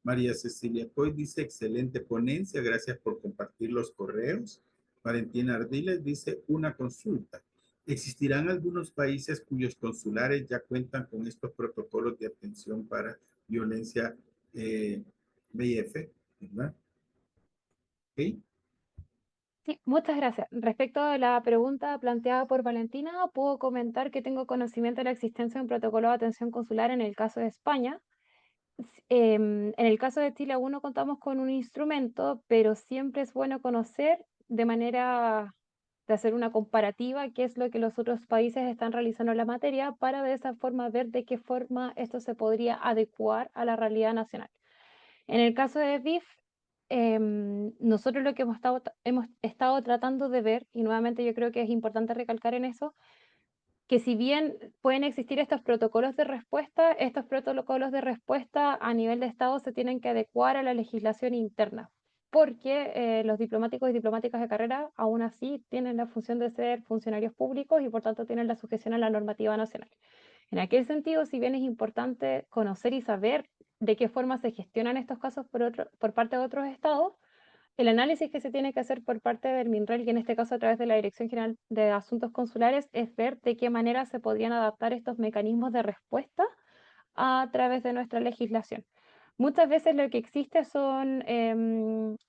María Cecilia Coy dice, excelente ponencia, gracias por compartir los correos. Valentina Ardiles dice, una consulta. ¿Existirán algunos países cuyos consulares ya cuentan con estos protocolos de atención para violencia BIF? ¿Verdad? ¿Ok? Sí, muchas gracias. Respecto a la pregunta planteada por Valentina, puedo comentar que tengo conocimiento de la existencia de un protocolo de atención consular en el caso de España. En el caso de Chile aún no contamos con un instrumento, pero siempre es bueno conocer de manera de hacer una comparativa qué es lo que los otros países están realizando en la materia para de esa forma ver de qué forma esto se podría adecuar a la realidad nacional. En el caso de BIF, nosotros lo que hemos estado tratando de ver, y nuevamente yo creo que es importante recalcar en eso, que si bien pueden existir estos protocolos de respuesta a nivel de Estado se tienen que adecuar a la legislación interna, porque los diplomáticos y diplomáticas de carrera aún así tienen la función de ser funcionarios públicos y por tanto tienen la sujeción a la normativa nacional. En aquel sentido, si bien es importante conocer y saber de qué forma se gestionan estos casos por parte de otros estados, el análisis que se tiene que hacer por parte del MINREL, y en este caso a través de la Dirección General de Asuntos Consulares, es ver de qué manera se podrían adaptar estos mecanismos de respuesta a través de nuestra legislación. Muchas veces lo que existe son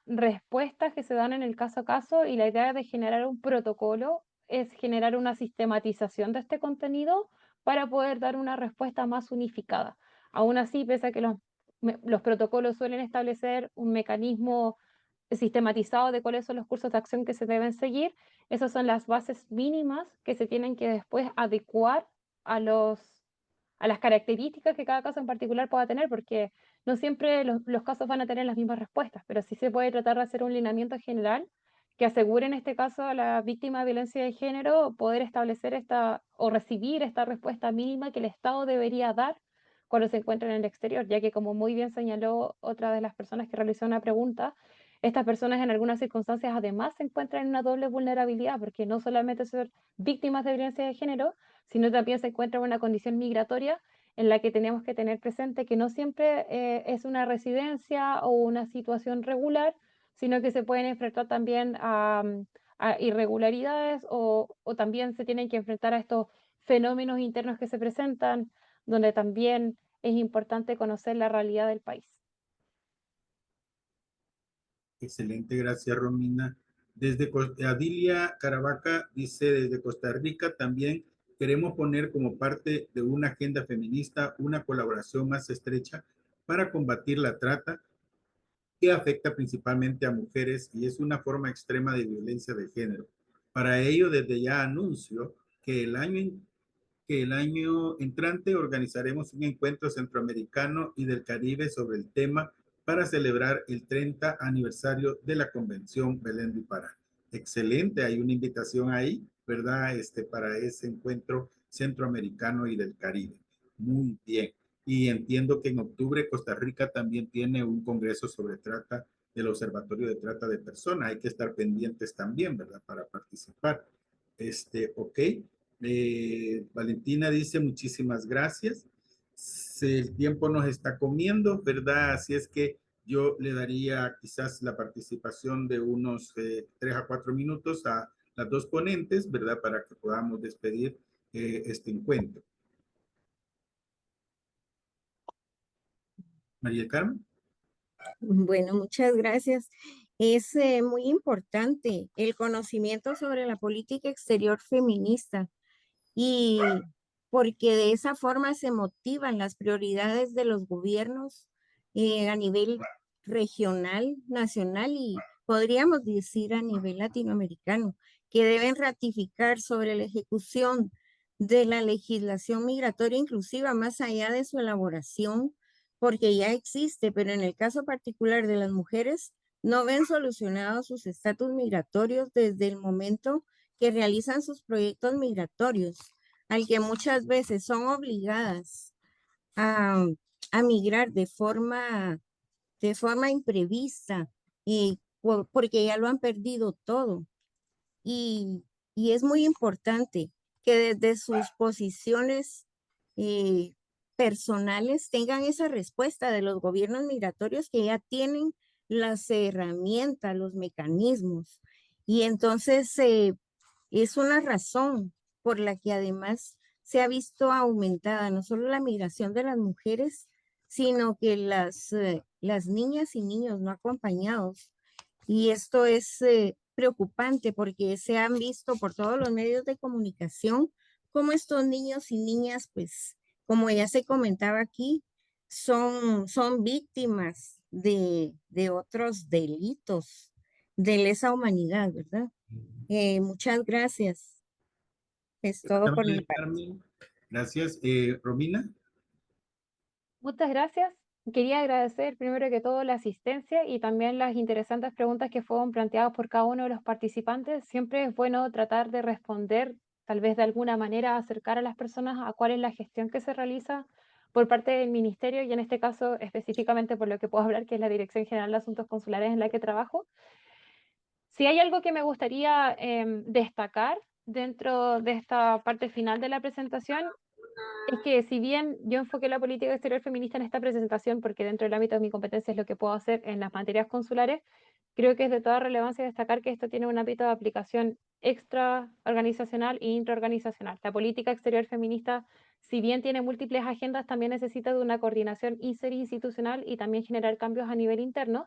respuestas que se dan en el caso a caso y la idea de generar un protocolo es generar una sistematización de este contenido para poder dar una respuesta más unificada. Aún así, pese a que los protocolos suelen establecer un mecanismo sistematizado de cuáles son los cursos de acción que se deben seguir, esas son las bases mínimas que se tienen que después adecuar a las características que cada caso en particular pueda tener, porque no siempre los casos van a tener las mismas respuestas, pero sí se puede tratar de hacer un lineamiento general que asegure en este caso a la víctima de violencia de género poder establecer esta o recibir esta respuesta mínima que el Estado debería dar cuando se encuentra en el exterior, ya que como muy bien señaló otra de las personas que realizó una pregunta, estas personas en algunas circunstancias además se encuentran en una doble vulnerabilidad, porque no solamente son víctimas de violencia de género, sino también se encuentran en una condición migratoria en la que tenemos que tener presente que no siempre es una residencia o una situación regular, sino que se pueden enfrentar también a irregularidades o también se tienen que enfrentar a estos fenómenos internos que se presentan, donde también es importante conocer la realidad del país. Excelente, gracias Romina. Adilia Caravaca dice, desde Costa Rica también queremos poner como parte de una agenda feminista una colaboración más estrecha para combatir la trata que afecta principalmente a mujeres y es una forma extrema de violencia de género. Para ello, desde ya anuncio que el año entrante organizaremos un encuentro centroamericano y del Caribe sobre el tema para celebrar el 30 aniversario de la Convención Belén do Pará. Excelente, hay una invitación ahí, ¿verdad? Para ese encuentro centroamericano y del Caribe. Muy bien. Y entiendo que en octubre Costa Rica también tiene un congreso sobre trata del Observatorio de Trata de Personas. Hay que estar pendientes también, ¿verdad? Para participar. Ok. Valentina dice muchísimas gracias. El tiempo nos está comiendo, ¿verdad? Así es que yo le daría quizás la participación de unos 3 a 4 minutos a las dos ponentes, ¿verdad? Para que podamos despedir este encuentro. María Carmen. Bueno, muchas gracias. Es muy importante el conocimiento sobre la política exterior feminista y porque de esa forma se motivan las prioridades de los gobiernos a nivel regional, nacional y podríamos decir a nivel latinoamericano, que deben ratificar sobre la ejecución de la legislación migratoria inclusiva más allá de su elaboración, porque ya existe, pero en el caso particular de las mujeres, no ven solucionados sus estatus migratorios desde el momento que realizan sus proyectos migratorios, al que muchas veces son obligadas a, a migrar de forma imprevista, porque ya lo han perdido todo. Y es muy importante que desde sus posiciones personales tengan esa respuesta de los gobiernos migratorios que ya tienen las herramientas, los mecanismos. Y entonces es una razón por la que además se ha visto aumentada no solo la migración de las mujeres, sino que las niñas y niños no acompañados. Y esto es preocupante porque se han visto por todos los medios de comunicación cómo estos niños y niñas, pues, como ya se comentaba aquí, son víctimas de otros delitos de lesa humanidad, ¿verdad? Muchas gracias. Es todo por mi María parte. Carmen. Gracias. Romina. Muchas gracias. Quería agradecer primero que todo la asistencia y también las interesantes preguntas que fueron planteadas por cada uno de los participantes. Siempre es bueno tratar de responder, tal vez de alguna manera acercar a las personas a cuál es la gestión que se realiza por parte del ministerio y en este caso específicamente por lo que puedo hablar, que es la Dirección General de Asuntos Consulares en la que trabajo. Si hay algo que me gustaría destacar dentro de esta parte final de la presentación, es que si bien yo enfoqué la política exterior feminista en esta presentación, porque dentro del ámbito de mi competencia es lo que puedo hacer en las materias consulares, creo que es de toda relevancia destacar que esto tiene un ámbito de aplicación extraorganizacional e intraorganizacional. La política exterior feminista, si bien tiene múltiples agendas, también necesita de una coordinación interinstitucional y también generar cambios a nivel interno.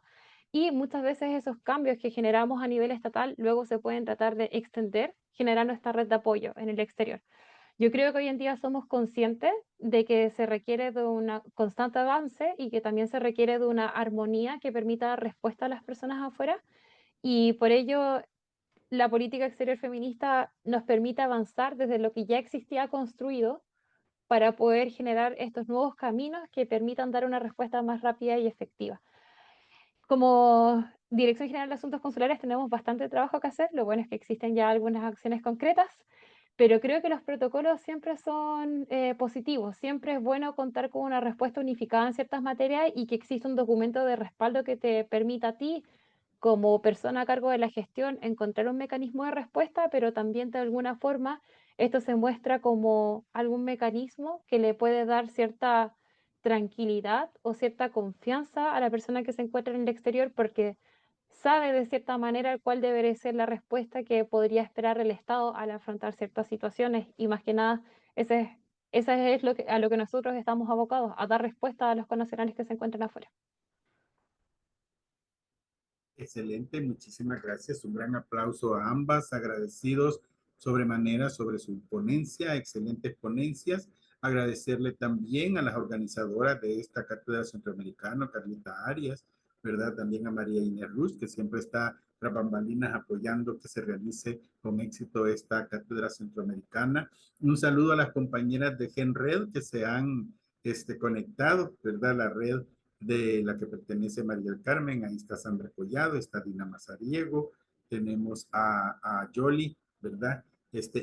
Y muchas veces esos cambios que generamos a nivel estatal luego se pueden tratar de extender generando esta red de apoyo en el exterior. Yo creo que hoy en día somos conscientes de que se requiere de un constante avance y que también se requiere de una armonía que permita dar respuesta a las personas afuera y por ello la política exterior feminista nos permite avanzar desde lo que ya existía construido para poder generar estos nuevos caminos que permitan dar una respuesta más rápida y efectiva. Como Dirección General de Asuntos Consulares tenemos bastante trabajo que hacer, lo bueno es que existen ya algunas acciones concretas, pero creo que los protocolos siempre son positivos, siempre es bueno contar con una respuesta unificada en ciertas materias y que exista un documento de respaldo que te permita a ti, como persona a cargo de la gestión, encontrar un mecanismo de respuesta, pero también de alguna forma esto se muestra como algún mecanismo que le puede dar cierta tranquilidad o cierta confianza a la persona que se encuentra en el exterior porque sabe de cierta manera cuál debería ser la respuesta que podría esperar el Estado al afrontar ciertas situaciones y más que nada ese es a lo que nosotros estamos abocados, a dar respuesta a los connacionales que se encuentran afuera. Excelente, muchísimas gracias. Un gran aplauso a ambas, agradecidos sobremanera sobre su ponencia, excelentes ponencias. Agradecerle también a las organizadoras de esta cátedra centroamericana, Carlita Arias, ¿verdad? También a María Inés Ruz, que siempre está tras bambalinas apoyando que se realice con éxito esta cátedra centroamericana. Un saludo a las compañeras de GenRed que se han conectado, ¿verdad? La red de la que pertenece María del Carmen, ahí está Sandra Collado, está Dina Mazariego, tenemos a Yoli, ¿verdad?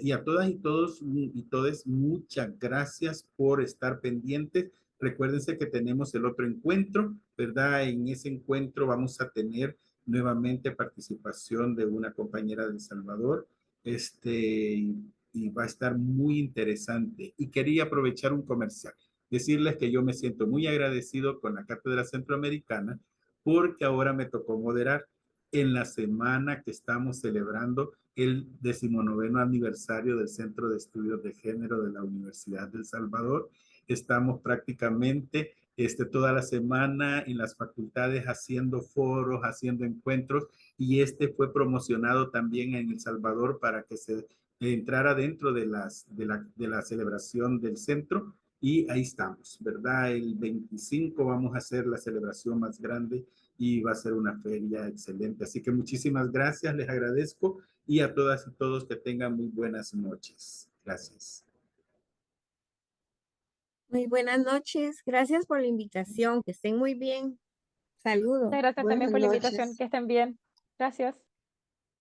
Y a todas y todos y todes, muchas gracias por estar pendientes. Recuérdense que tenemos el otro encuentro, ¿verdad? En ese encuentro vamos a tener nuevamente participación de una compañera de El Salvador, y va a estar muy interesante. Y quería aprovechar un comercial, decirles que yo me siento muy agradecido con la Cátedra Centroamericana porque ahora me tocó moderar en la semana que estamos celebrando el 19º aniversario del Centro de Estudios de Género de la Universidad del Salvador. Estamos prácticamente toda la semana en las facultades haciendo foros, haciendo encuentros y fue promocionado también en El Salvador para que se entrara dentro de la celebración del centro. Y ahí estamos, ¿verdad? El 25 vamos a hacer la celebración más grande y va a ser una feria excelente. Así que muchísimas gracias, les agradezco y a todas y todos que tengan muy buenas noches. Gracias. Muy buenas noches. Gracias por la invitación. Que estén muy bien. Saludos. Muchas gracias también Buenas por la invitación, noches. que estén bien. Gracias.